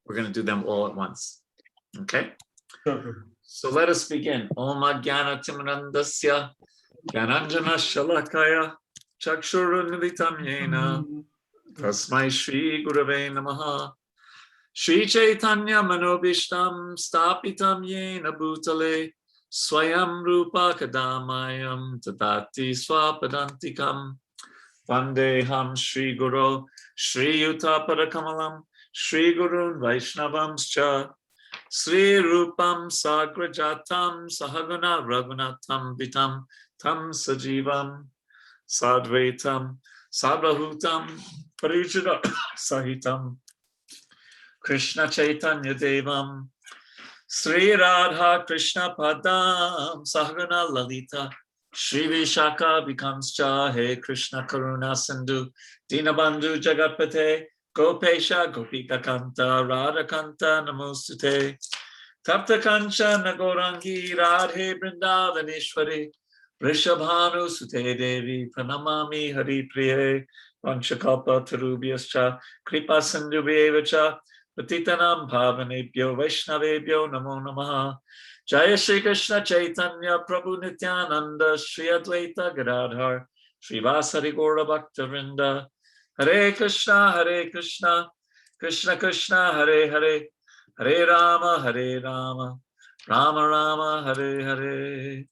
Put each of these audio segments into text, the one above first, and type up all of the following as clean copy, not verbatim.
We're going to do them all at once. Okay? Sure. So let us begin. Om Ajnana Timrandasya Gyananjana Shalakaya Chakshurunmilitam Yena Tasmai Shri Gurave Namaha Shri Chaitanya Manobishtam Stapitam Yena Bhutale Swayam Rupa Kadamayam Tadati Swapadantikam Vandeham Shri Guru Shri Yuta Parakamalam Shri Gurun Vaishnavamscha Sri Rupam Sagrajatam Sahagana Raghunatam Vitam Tam Sajivam Sadvaitam Sabhahutam Parijana Sahitam Krishna Chaitanya Devam Sri Radha Krishna Padam Sahagana Lalita Shri Vishaka Vikamscha He Krishna Karuna Sindhu Dinabandhu Jagatpate Gopesha Gopika Kanta Radha Kanta Namostute Tapta Kancha Nagorangi Radhe Brindavaneshwari Rishabhanu Sute Devi Pranamami Hari Priye Vanchakalpa Tarubhyascha Kripa Sindhubhyevacha Patitanam Bhavanebhyo Vaishnavebhyo Namo Namaha Jaya Shri Krishna Chaitanya Prabhu Nityananda Shri Advaita Gadadhar Shri Vasari Gaura Bhakta Vrinda Hare Krishna, Krishna Krishna, Hare Hare, Hare Rama, Rama Rama, Hare Hare.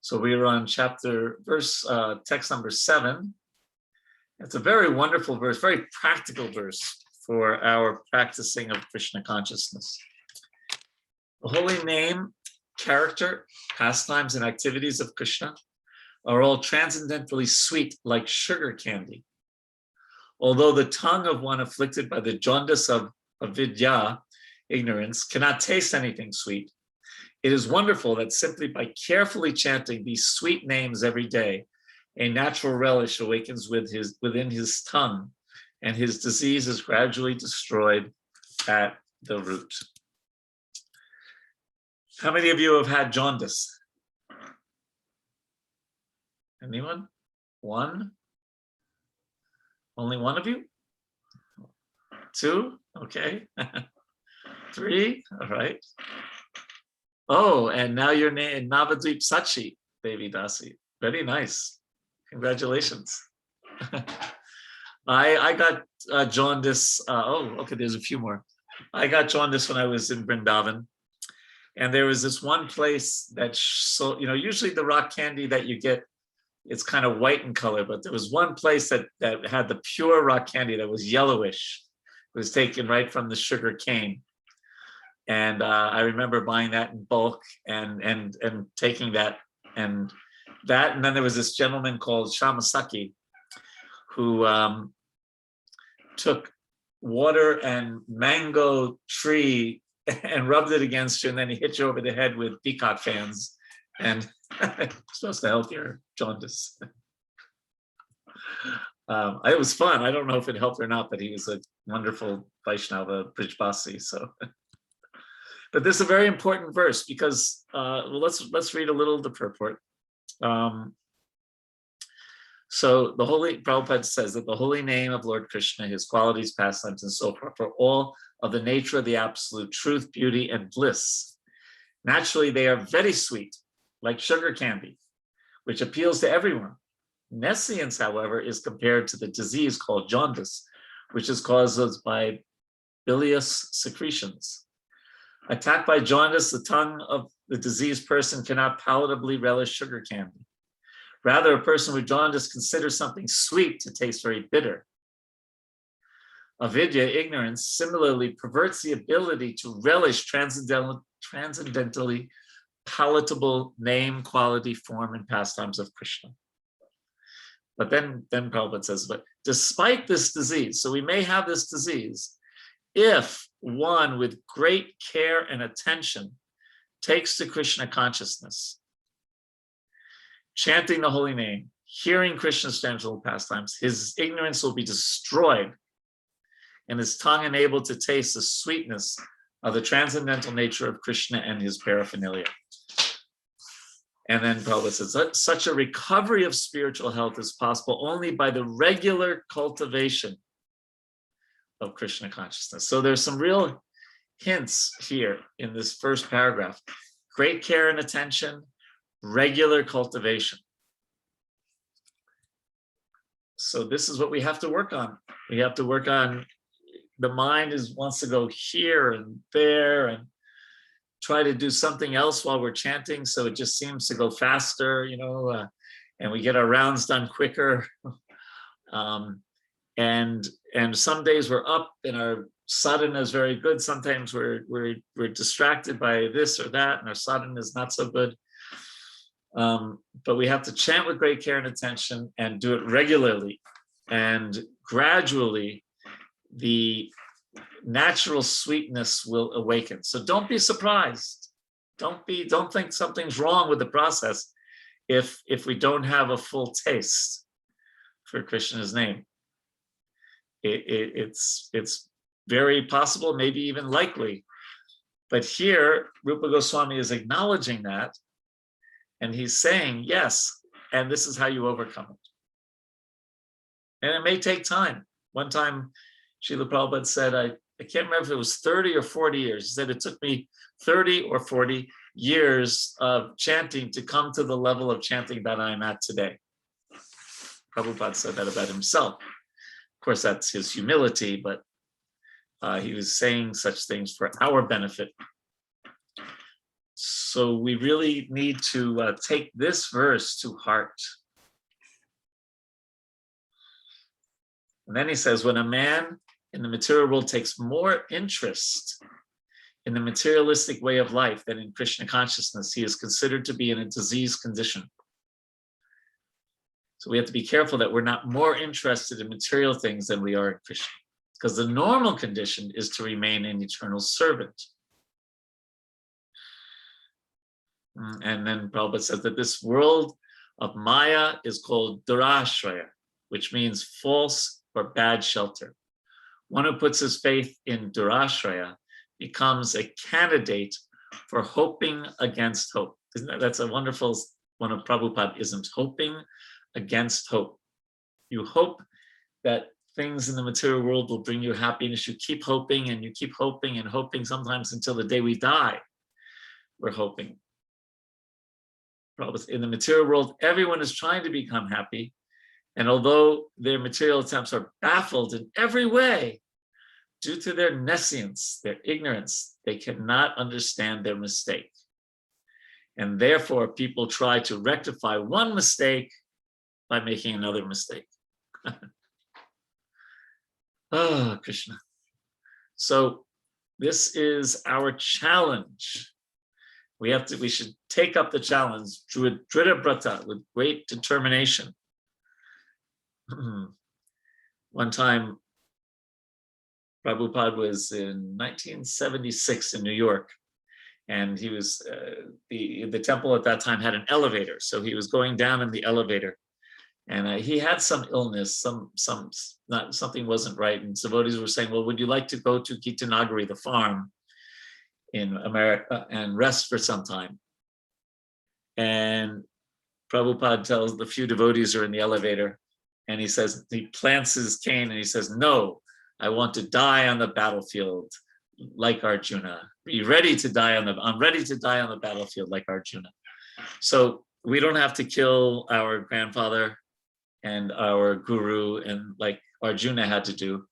So we are on text number 7. It's a very wonderful verse, very practical verse for our practicing of Krishna consciousness. The holy name, character, pastimes, and activities of Krishna are all transcendently sweet like sugar candy. Although the tongue of one afflicted by the jaundice of avidya, ignorance, cannot taste anything sweet, it is wonderful that simply by carefully chanting these sweet names every day, a natural relish awakens within his tongue, and his disease is gradually destroyed at the root. How many of you have had jaundice? Anyone? One? Only one of you? 2? Okay. 3? All right. Oh, and now you're named Navadvip Sachi, Devi Dasi. Very nice. Congratulations. I got jaundice. Okay, there's a few more. I got jaundice when I was in Vrindavan. And there was this one place that, usually the rock candy that you get, it's kind of white in color, but there was one place that had the pure rock candy that was yellowish. It was taken right from the sugar cane. And I remember buying that in bulk and taking that. And then there was this gentleman called Shamasaki who took water and mango tree and rubbed it against you, and then he hit you over the head with peacock fans. And it's supposed to help your jaundice. It was fun. I don't know if it helped or not, but he was a wonderful Vaishnava Brijbasi. So, but this is a very important verse because let's read a little of the purport. So the holy Prabhupada says that the holy name of Lord Krishna, his qualities, pastimes, and so forth, are all of the nature of the absolute truth, beauty, and bliss. Naturally, they are very sweet, like sugar candy, which appeals to everyone. Nescience, however, is compared to the disease called jaundice, which is caused by bilious secretions. Attacked by jaundice, the tongue of the diseased person cannot palatably relish sugar candy. Rather, a person with jaundice considers something sweet to taste very bitter. Avidya, ignorance, similarly perverts the ability to relish transcendentally palatable name, quality, form, and pastimes of Krishna. But then Prabhupada says, but despite this disease, so we may have this disease, if one with great care and attention takes to Krishna consciousness, chanting the holy name, hearing Krishna's gentle pastimes, his ignorance will be destroyed and his tongue enabled to taste the sweetness of the transcendental nature of Krishna and his paraphernalia. And then Prabhupada says, such a recovery of spiritual health is possible only by the regular cultivation of Krishna consciousness. So there's some real hints here in this first paragraph. Great care and attention, regular cultivation. So this is what we have to work on. We have to work on, the mind wants to go here and there and try to do something else while we're chanting. So it just seems to go faster, and we get our rounds done quicker. And some days we're up and our sadhana is very good. Sometimes we're distracted by this or that, and our sadhana is not so good. But we have to chant with great care and attention and do it regularly, and gradually the natural sweetness will awaken. So don't be surprised. Don't think something's wrong with the process if we don't have a full taste for Krishna's name. It's very possible, maybe even likely. But here, Rupa Goswami is acknowledging that, and he's saying, yes, and this is how you overcome it. And it may take time. One time, Srila Prabhupada said, I can't remember if it was 30 or 40 years. He said it took me 30 or 40 years of chanting to come to the level of chanting that I'm at today. Prabhupada said that about himself. Of course, that's his humility, but he was saying such things for our benefit. So we really need to take this verse to heart. And then he says, when a man in the material world takes more interest in the materialistic way of life than in Krishna consciousness, he is considered to be in a diseased condition. So we have to be careful that we're not more interested in material things than we are in Krishna, because the normal condition is to remain an eternal servant. And then Prabhupada says that this world of Maya is called Durashraya, which means false or bad shelter. One who puts his faith in Durashraya becomes a candidate for hoping against hope. That's a wonderful one of Prabhupada-isms, hoping against hope. You hope that things in the material world will bring you happiness. You keep hoping and you keep hoping and hoping, sometimes until the day we die, we're hoping. In the material world, everyone is trying to become happy. And although their material attempts are baffled in every way, due to their nescience, their ignorance, they cannot understand their mistake. And therefore, people try to rectify one mistake by making another mistake. Oh, Krishna. So this is our challenge. We should take up the challenge with Drita Brata, with great determination. One time, Prabhupada was in 1976 in New York, and he was, the temple at that time had an elevator. So he was going down in the elevator, and he had some illness, something wasn't right. And devotees were saying, well, would you like to go to Gitanagari, the farm in America, and rest for some time? And Prabhupada tells the few devotees are in the elevator, and he says, he plants his cane and he says, no, I want to die on the battlefield like Arjuna. I'm ready to die on the battlefield like Arjuna. So we don't have to kill our grandfather and our guru and like Arjuna had to do,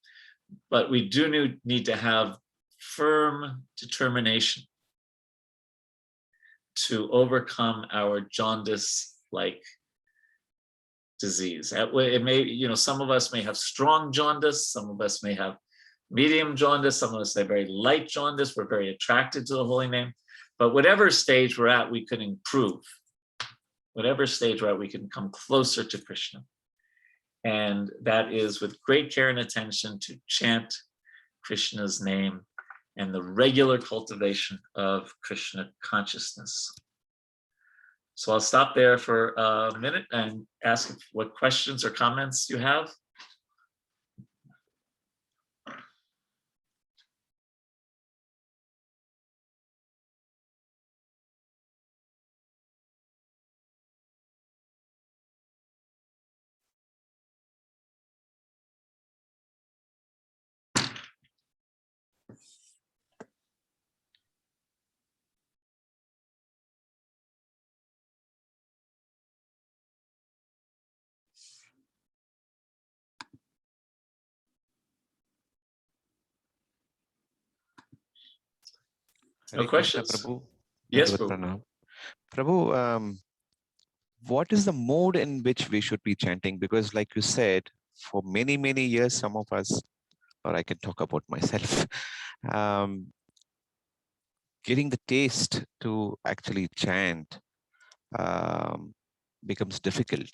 but we do need to have firm determination to overcome our jaundice-like disease. It may, some of us may have strong jaundice, some of us may have medium jaundice, some of us have very light jaundice. We're very attracted to the holy name, but whatever stage we're at, we can improve. Whatever stage we're at, we can come closer to Krishna. And that is with great care and attention to chant Krishna's name and the regular cultivation of Krishna consciousness. So I'll stop there for a minute and ask what questions or comments you have. No Hare Krishna, questions? Prabhu. Yes, Dandavat Prabhu. Pranam. Prabhu, what is the mode in which we should be chanting? Because like you said, for many, many years, some of us, or I can talk about myself, um, getting the taste to actually chant becomes difficult.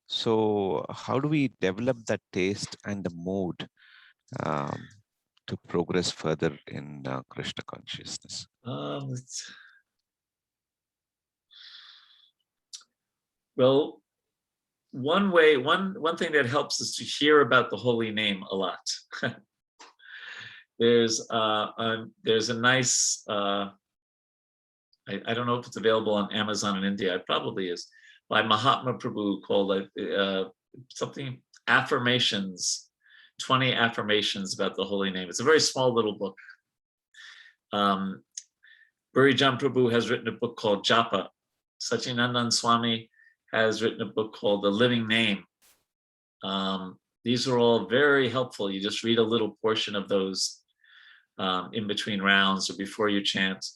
So how do we develop that taste and the mood um, to progress further in Krishna consciousness? Well, one thing that helps is to hear about the holy name a lot. There's a nice I don't know if it's available on Amazon in India. It probably is, by Mahatma Prabhu, called something affirmations, 20 affirmations about the holy name. It's a very small little book. Burijan Prabhu has written a book called Japa. Sachinandan Swami has written a book called The Living Name. These are all very helpful. You just read a little portion of those in between rounds or before you chant,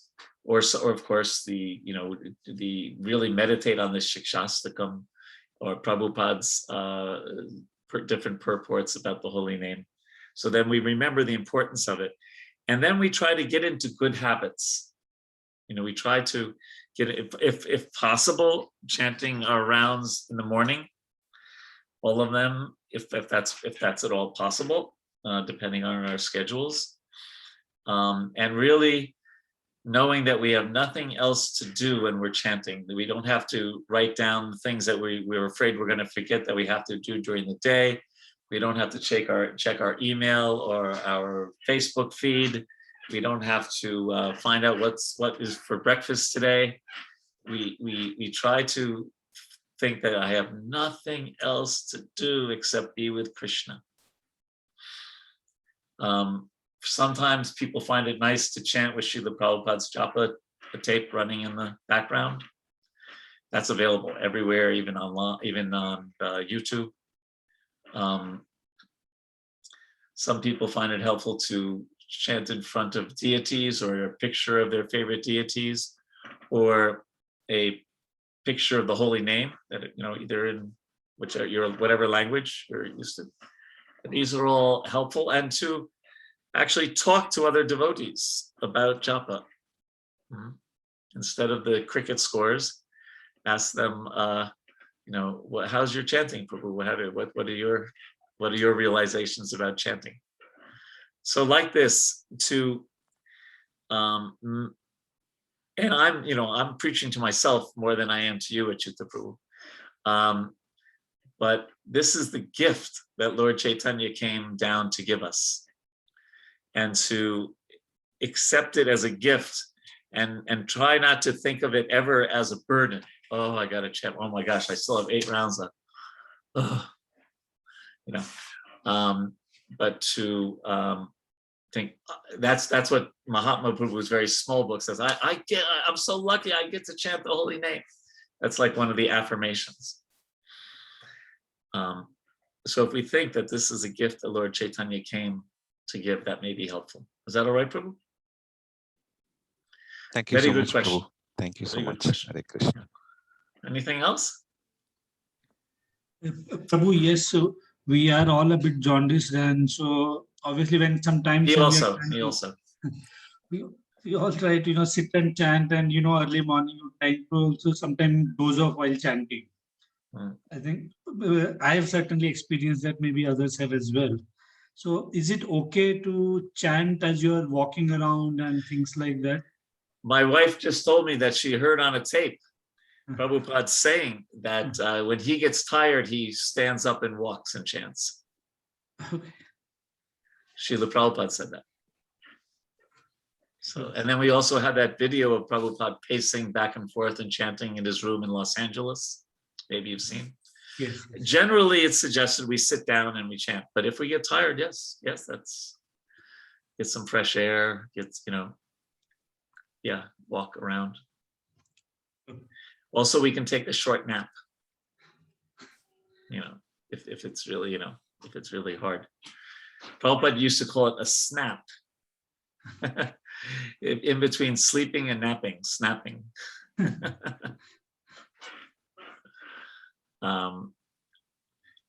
or of course the really meditate on the Shikshastakam or Prabhupada's different purports about the holy name. So then we remember the importance of it, and then we try to get into good habits. We try to get, if possible, chanting our rounds in the morning, all of them, if that's at all possible, depending on our schedules, and really knowing that we have nothing else to do when we're chanting. We don't have to write down the things that we're afraid we're going to forget that we have to do during the day. We don't have to check our email or our Facebook feed. We don't have to find out what is for breakfast today. We try to think that I have nothing else to do except be with Krishna. Sometimes people find it nice to chant with Srila Prabhupada's Japa, a tape running in the background. That's available everywhere, even online, even on YouTube. Some people find it helpful to chant in front of deities or a picture of their favorite deities, or a picture of the holy name that either in whatever language you're used to. These are all helpful, and to actually talk to other devotees about japa. Instead of the cricket scores, ask them, how's your chanting, Prabhu? What are your realizations about chanting? So like this, and I'm preaching to myself more than I am to you, Achyuta Prabhu. But this is the gift that Lord Chaitanya came down to give us, and to accept it as a gift, and try not to think of it ever as a burden. Oh, I got to chant. Oh my gosh, I still have 8 rounds left. But to think that's what Mahatma Prabhu's very small book says. I'm so lucky I get to chant the holy name. That's like one of the affirmations. So if we think that this is a gift that Lord Chaitanya came to give, that may be helpful. Is that all right, Prabhu? Thank you Very so good much, question. Prabhu. Thank you so Very good much. question. Hare Krishna. Anything else? Prabhu, yes. So we are all a bit jaundiced, and so obviously when sometimes Me when also. we all try to sit and chant, and early morning you try to also sometimes doze off while chanting. I think I have certainly experienced that, maybe others have as well. So is it okay to chant as you're walking around and things like that? My wife just told me that she heard on a tape Prabhupada saying that when he gets tired, he stands up and walks and chants. Okay. Srila Prabhupada said that. So, and then we also had that video of Prabhupada pacing back and forth and chanting in his room in Los Angeles. Maybe you've seen. Yes. Generally, it's suggested we sit down and we chant. But if we get tired, yes, that's get some fresh air, walk around. Also, we can take a short nap. If it's really, if it's really hard. Prabhupada used to call it a snap. in between sleeping and snapping.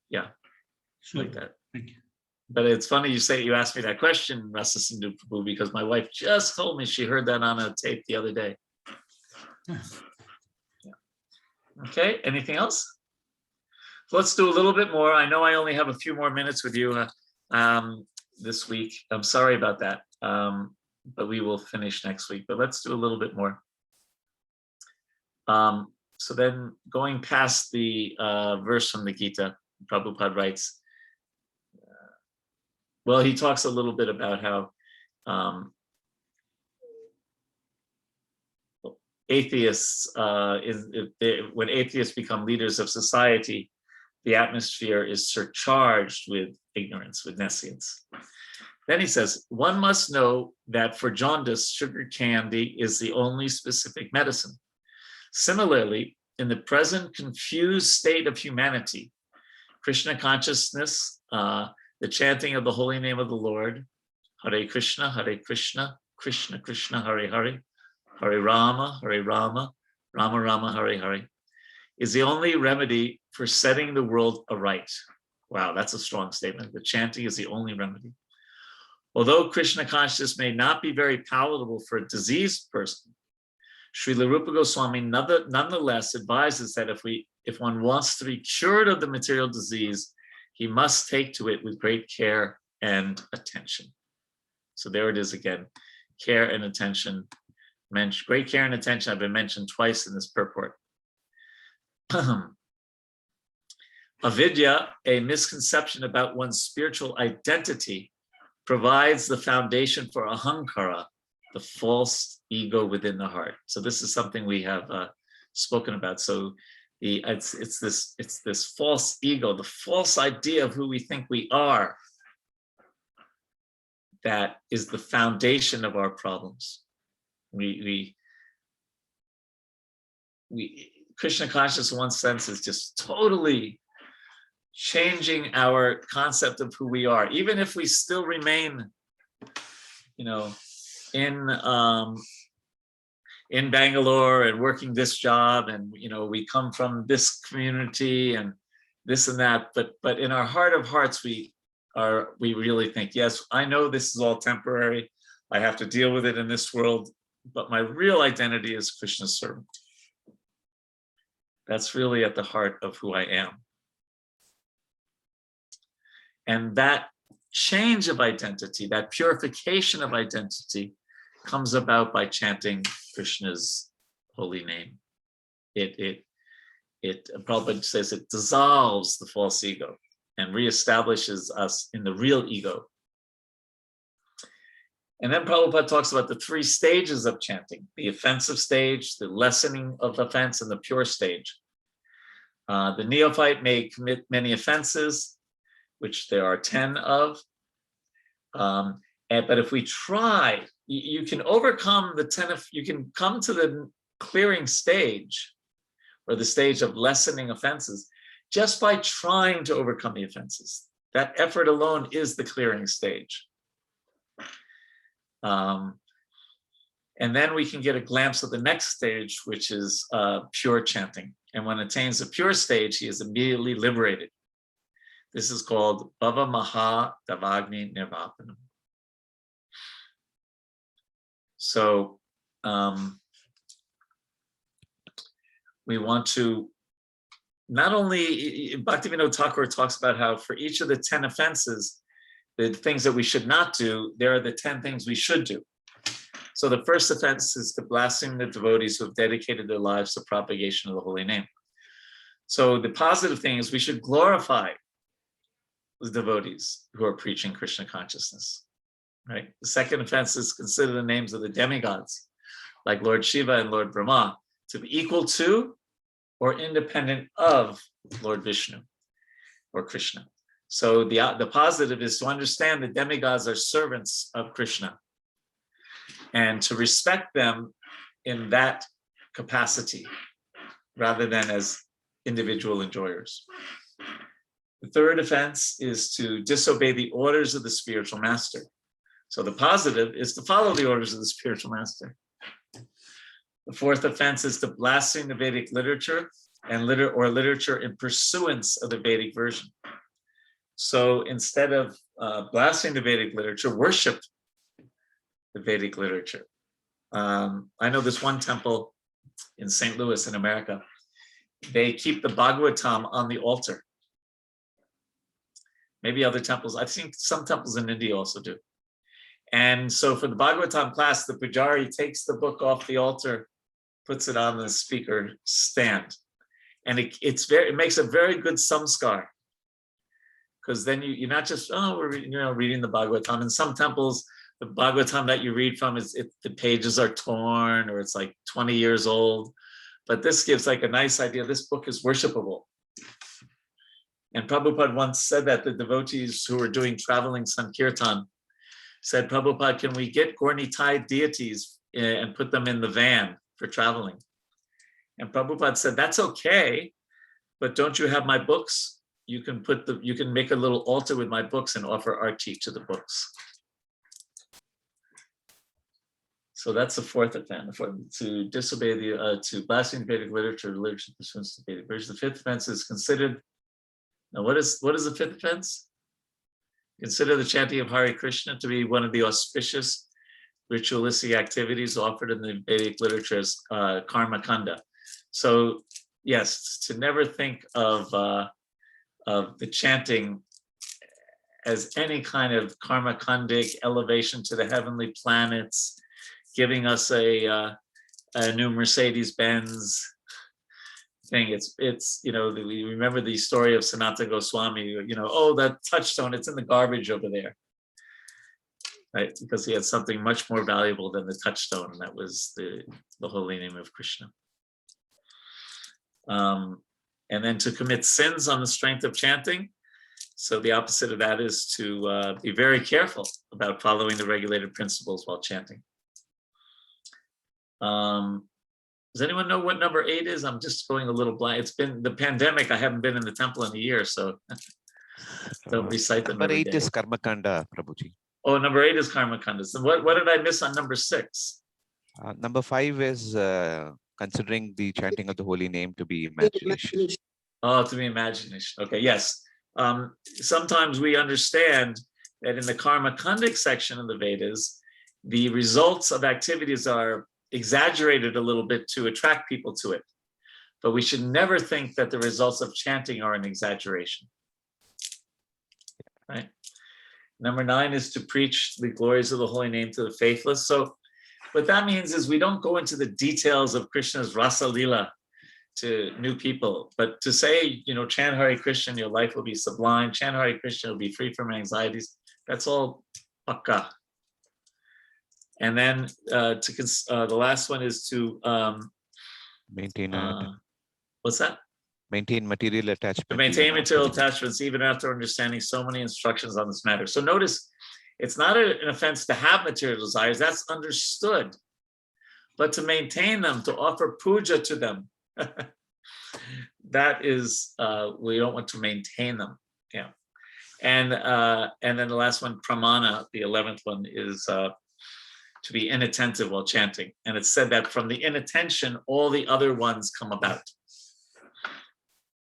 Yeah, Sure. like that. Thank you. But it's funny you asked me that question, Rasa Sindhu Prabhu, because my wife just told me she heard that on a tape the other day. Yeah. Okay, anything else? So let's do a little bit more. I know I only have a few more minutes with you this week. I'm sorry about that, but we will finish next week. But let's do a little bit more. So then going past the verse from the Gita, Prabhupada writes, well, he talks a little bit about how atheists, when atheists become leaders of society, the atmosphere is surcharged with ignorance, with nescience. Then he says, one must know that for jaundice, sugar candy is the only specific medicine. Similarly, in the present confused state of humanity, Krishna consciousness, the chanting of the holy name of the Lord, Hare Krishna, Krishna Krishna, Hare Hare, Hare Rama, Rama Rama, Hare Hare, is the only remedy for setting the world aright. Wow, that's a strong statement. The chanting is the only remedy. Although Krishna consciousness may not be very palatable for a diseased person, Srila Rupa Goswami nonetheless advises that if one wants to be cured of the material disease, he must take to it with great care and attention. So there it is again, care and attention. Great care and attention have been mentioned twice in this purport. Avidya, a misconception about one's spiritual identity, provides the foundation for ahankara, the false ego within the heart. So this is something we have spoken about. So it's this false ego, the false idea of who we think we are, that is the foundation of our problems. Krishna consciousness in one sense is just totally changing our concept of who we are, even if we still remain, in Bangalore and working this job, and we come from this community and this and that, but in our heart of hearts we really think, yes, I know this is all temporary, I have to deal with it in this world, but my real identity is Krishna's servant. That's really at the heart of who I am. And that change of identity, that purification of identity, comes about by chanting Krishna's holy name. Prabhupada says it dissolves the false ego and reestablishes us in the real ego. And then Prabhupada talks about the 3 stages of chanting: the offensive stage, the lessening of offense, and the pure stage. The neophyte may commit many offenses, which there are 10 of. But if we try, you can overcome the 10, you can come to the clearing stage, or the stage of lessening offenses, just by trying to overcome the offenses. That effort alone is the clearing stage. And then we can get a glimpse of the next stage, which is pure chanting. And when attains the pure stage, he is immediately liberated. This is called Bhava Maha Davagni Nirvapanam. So we want to not only, Bhaktivinoda Thakur talks about how for each of the 10 offenses, the things that we should not do, there are the 10 things we should do. So the first offense is to blaspheme the devotees who have dedicated their lives to propagation of the holy name. So the positive thing is we should glorify the devotees who are preaching Krishna consciousness, right? The second offense is consider the names of the demigods, like Lord Shiva and Lord Brahma, to be equal to or independent of Lord Vishnu or Krishna. So the positive is to understand the demigods are servants of Krishna and to respect them in that capacity rather than as individual enjoyers. The third offense is to disobey the orders of the spiritual master. So the positive is to follow the orders of the spiritual master. The fourth offense is to blaspheme the Vedic literature and literature in pursuance of the Vedic version. So instead of blaspheming the Vedic literature, worship the Vedic literature. I know this one temple in St. Louis in America, they keep the Bhagavatam on the altar. Maybe other temples, I think some temples in India also do. And so for the Bhagavatam class, the pujari takes the book off the altar, puts it on the speaker stand. And it makes a very good samskar. Because then you're not just, we're reading the Bhagavatam. In some temples, the Bhagavatam that you read from the pages are torn or it's like 20 years old. But this gives like a nice idea. This book is worshipable. And Prabhupada once said that the devotees who were doing traveling Sankirtan said, Prabhupada, can we get Gornitai deities and put them in the van for traveling? And Prabhupada said, that's okay, but don't you have my books? You can make a little altar with my books and offer arti to the books. So that's the fourth offense, to disobey to blaspheme the Vedic literature pursuant to the Vedic version. The fifth offense is considered. Now, what is the fifth offense? Consider the chanting of Hare Krishna to be one of the auspicious ritualistic activities offered in the Vedic literature as karma kanda. So, yes, to never think of the chanting as any kind of karma kandic elevation to the heavenly planets, giving us a new Mercedes-Benz thing. It's we remember the story of Sanatana Goswami, that touchstone, it's in the garbage over there, right? Because he had something much more valuable than the touchstone, and that was the holy name of Krishna. And then to commit sins on the strength of chanting. So the opposite of that is to be very careful about following the regulated principles while chanting. Does anyone know what number 8 is? I'm just going a little blind. It's been the pandemic. I haven't been in the temple in a year, so don't recite them. Number every 8 day. is Karma Kanda, Prabhuji. Oh, number 8 is Karma Kanda. So what did I miss on number 6? Number 5 is considering the chanting of the holy name to be imagination. Oh, to be imagination. Okay, yes. Sometimes we understand that in the Karma Kandic section of the Vedas, the results of activities are exaggerated a little bit to attract people to it. But we should never think that the results of chanting are an exaggeration. Right? Number 9 is to preach the glories of the holy name to the faithless. So what that means is we don't go into the details of Krishna's Rasa Lila to new people, but to say, chant Hare Krishna, your life will be sublime. Chant Hare Krishna, you'll be free from anxieties. That's all pakka. And then the last one is to maintain what's that? Maintain material attachment. To maintain material attachments even after understanding so many instructions on this matter. So notice, it's not an offense to have material desires, that's understood. But to maintain them, to offer puja to them, that is, we don't want to maintain them. Yeah. And then the last one, pramana, the 11th one, is to be inattentive while chanting. And it's said that from the inattention, all the other ones come about.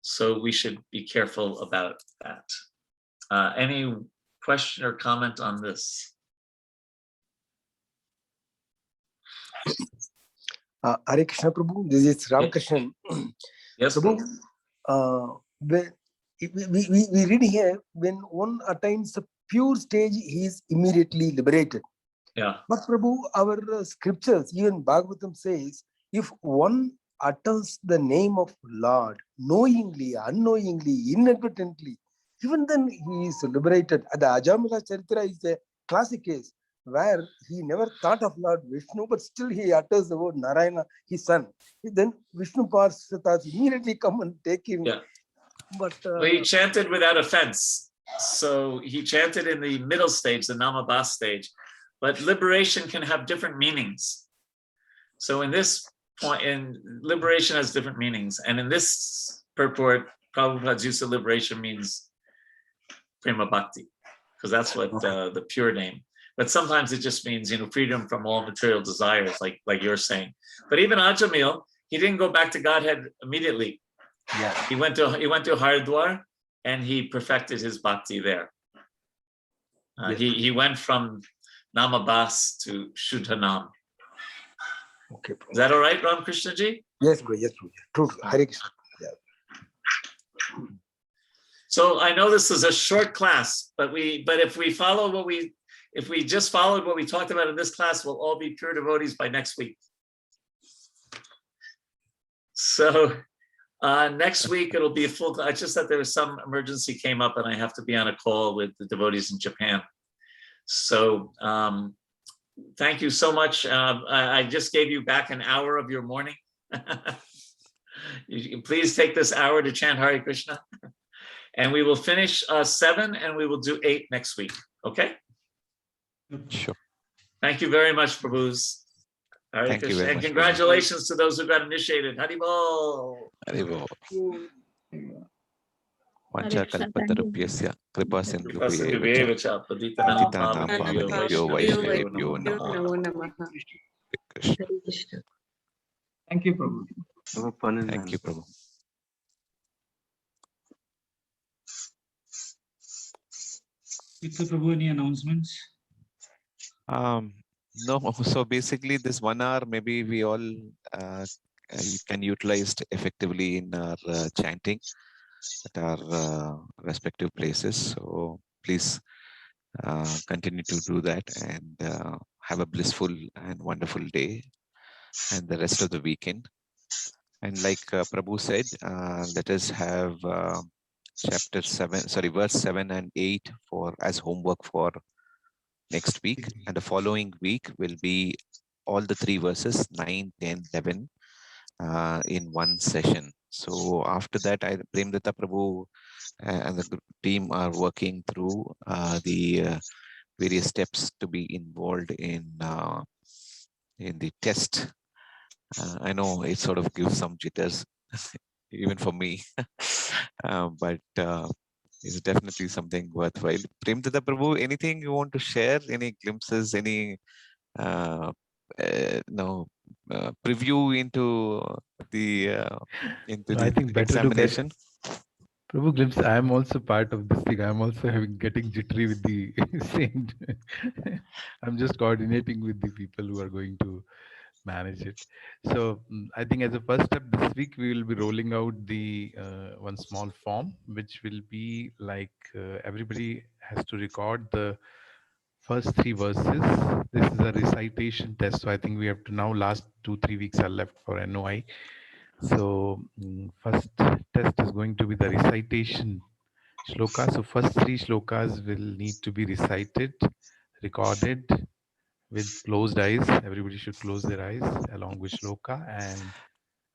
So we should be careful about that. Any question or comment on this? Hare Krishna Prabhu, this is Ramakrishnan. Yes, Prabhu. We read here, when one attains the pure stage, he is immediately liberated. Yeah. But Prabhu, our scriptures, even Bhagavatam says, if one utters the name of Lord knowingly, unknowingly, inadvertently, even then he is liberated. The Ajamila Charitra is a classic case where he never thought of Lord Vishnu, but still he utters the word Narayana, his son. Then Vishnu Parsatas immediately come and take him. Yeah. But he chanted without offense. So he chanted in the middle stage, the Namabas stage. But liberation can have different meanings. So in this point, liberation has different meanings. And in this purport, Prabhupada's use of liberation means prema bhakti, because that's what the pure name. but sometimes it just means, freedom from all material desires, like you're saying. But even Ajamil, he didn't go back to Godhead immediately. Yeah. He went to Haridwar and he perfected his bhakti there. Yes. He went from Namabas to Shuddhanam. Okay. Is that all right, Ram Krishna ji? Yes, bro. Yes, bro. True. Hare Krishna. Yeah. So I know this is a short class, but if we just followed what we talked about in this class, we'll all be pure devotees by next week. So next week it'll be a full class. It's just that there was some emergency came up and I have to be on a call with the devotees in Japan. So thank you so much. I just gave you back an hour of your morning. Please take this hour to chant Hare Krishna. And we will finish 7 and we will do 8 next week. Okay? Sure. Thank you very much, Prabhus. Hare Thank you Krishna. very And much, congratulations to those who got initiated. Haribol. Haribo. Hare Vancha Krishna, thank you. kalpatarupyasya kripa Sindhuvyeva cha, patitanam pavanebhyo Vaishnavebhyo Vaishnavebhyo namo Namo Namaha. Krishna. Hare Krishna. Thank you, Prabhu. Thank you, Prabhu. Mr. Prabhu, any announcements? No, so basically this 1 hour, maybe we all can utilize effectively in our chanting at our respective places. So please continue to do that and have a blissful and wonderful day and the rest of the weekend. And like Prabhu said, let us have verse 7 and 8 as homework for next week, and the following week will be all the 3 verses 9, 10, 11 in one session. So after that, Premdatta Prabhu and the team are working through the various steps to be involved in the test. I know it sort of gives some jitters, even for me, but it's definitely something worthwhile. Premdatta Prabhu, anything you want to share? Any glimpses? Any preview into the I think better examination? to get Prabhu glimpse. I am also part of this thing. I am also getting jittery with the same. I'm just coordinating with the people who are going to manage it. So I think as a first step this week, we will be rolling out the one small form, which will be like everybody has to record the first 3 verses. This is a recitation test. So I think we have to now, last 2-3 weeks are left for NOI. So first test is going to be the recitation shloka. So first 3 shlokas will need to be recited, recorded with closed eyes. Everybody should close their eyes along with shloka and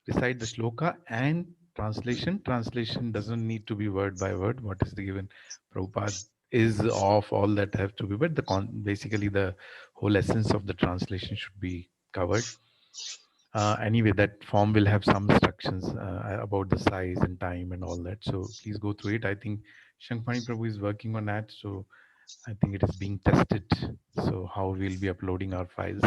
recite the shloka and translation. Translation doesn't need to be word by word. What is the given Prabhupada is of all that have to be, but basically the whole essence of the translation should be covered. Anyway, that form will have some instructions about the size and time and all that. So please go through it. I think Shankmani Prabhu is working on that. So I think it is being tested. So how we'll be uploading our files.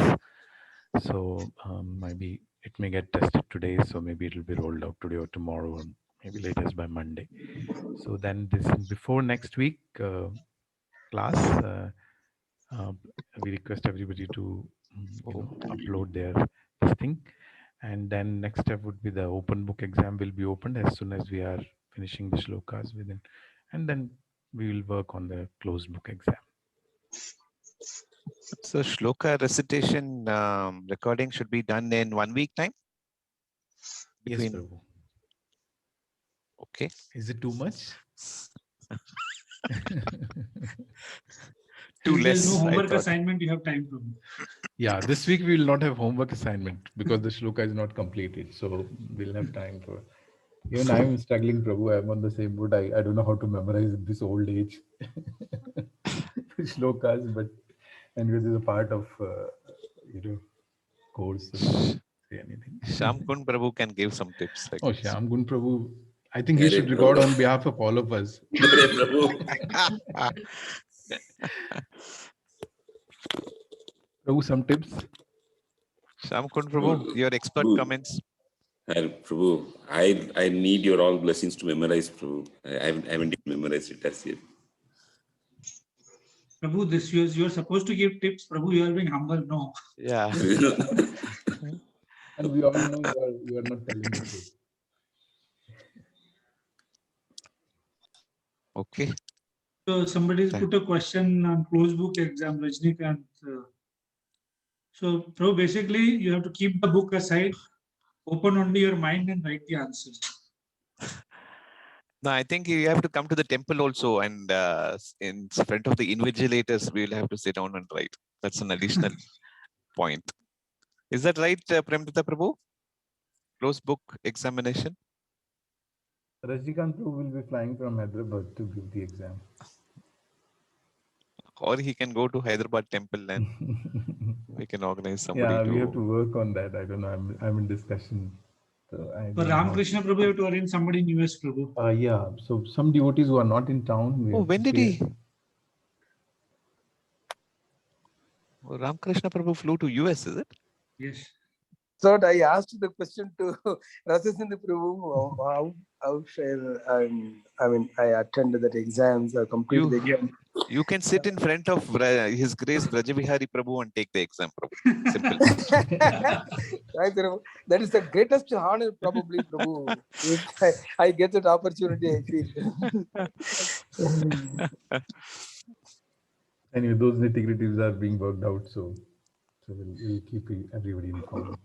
So maybe it may get tested today. So maybe it will be rolled out today or tomorrow, or maybe latest by Monday. So then this before next week class, we request everybody to upload their this thing. And then next step would be the open book exam will be opened as soon as we are finishing the shlokas within, and then we will work on the closed book exam. So shloka recitation recording should be done in 1 week time? Yes, Prabhu. Okay. Is it too much? If there's no less, homework assignment, you have time to. Yeah, this week we will not have homework assignment because the shloka is not completed. So we'll have time for. Even I am struggling, Prabhu. I'm on the same boat. I don't know how to memorize at this old age shlokas, but anyway, this is a part of course. So say anything. Shyam Kun Prabhu can give some tips. Oh, Shyam Kun Prabhu. I think he should record on behalf of all of us. Prabhu, some tips? Shamkund Prabhu, your expert Prabhu. comments. Prabhu, I need your all blessings to memorize, Prabhu. I haven't even memorized it as yet. Prabhu, this you're supposed to give tips. Prabhu, you are being humble. No. Yeah. And we all know you are not telling the truth. Okay. So somebody's Thank- put a question on closed book exam, Rajnikant. So, Prabhu, basically, you have to keep the book aside, open only your mind and write the answers. No, I think you have to come to the temple also, and in front of the invigilators, we will have to sit down and write. That's an additional point. Is that right, Premdita Prabhu? Close book examination? Rajnikant Prabhu will be flying from Hyderabad to give the exam. Or he can go to Hyderabad temple and we can organize somebody Yeah, to... we have to work on that. I don't know. I'm in discussion. So For Ramakrishna Prabhu, you have to arrange somebody in US, Prabhu. Yeah. So some devotees who are not in town. we Oh, have when to did pay- he? Oh, Ramakrishna Prabhu flew to US, is it? Yes. So I asked the question to Rasasindhu Prabhu, how shall I attend that exams or complete the exam. You can sit in front of His Grace Vraj Vihari Prabhu and take the exam, Prabhu. Simple. Right, Prabhu. That is the greatest honor, probably, Prabhu. If I get that opportunity, I feel. Anyway, those nitty-gritties are being worked out. So we'll keep everybody informed.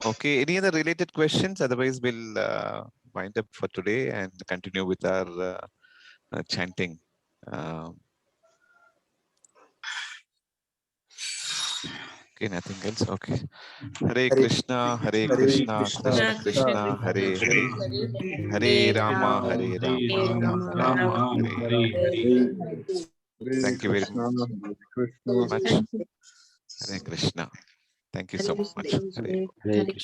Okay, any other related questions? Otherwise, we'll wind up for today and continue with our chanting. Okay, nothing else. Okay. Hare Krishna, Hare Krishna, Krishna Krishna, Hare Hare, Hare Rama, Hare Rama, Rama Hare Hare. Thank you very much. Hare Krishna. Thank you so much. Hare. Hare Krishna.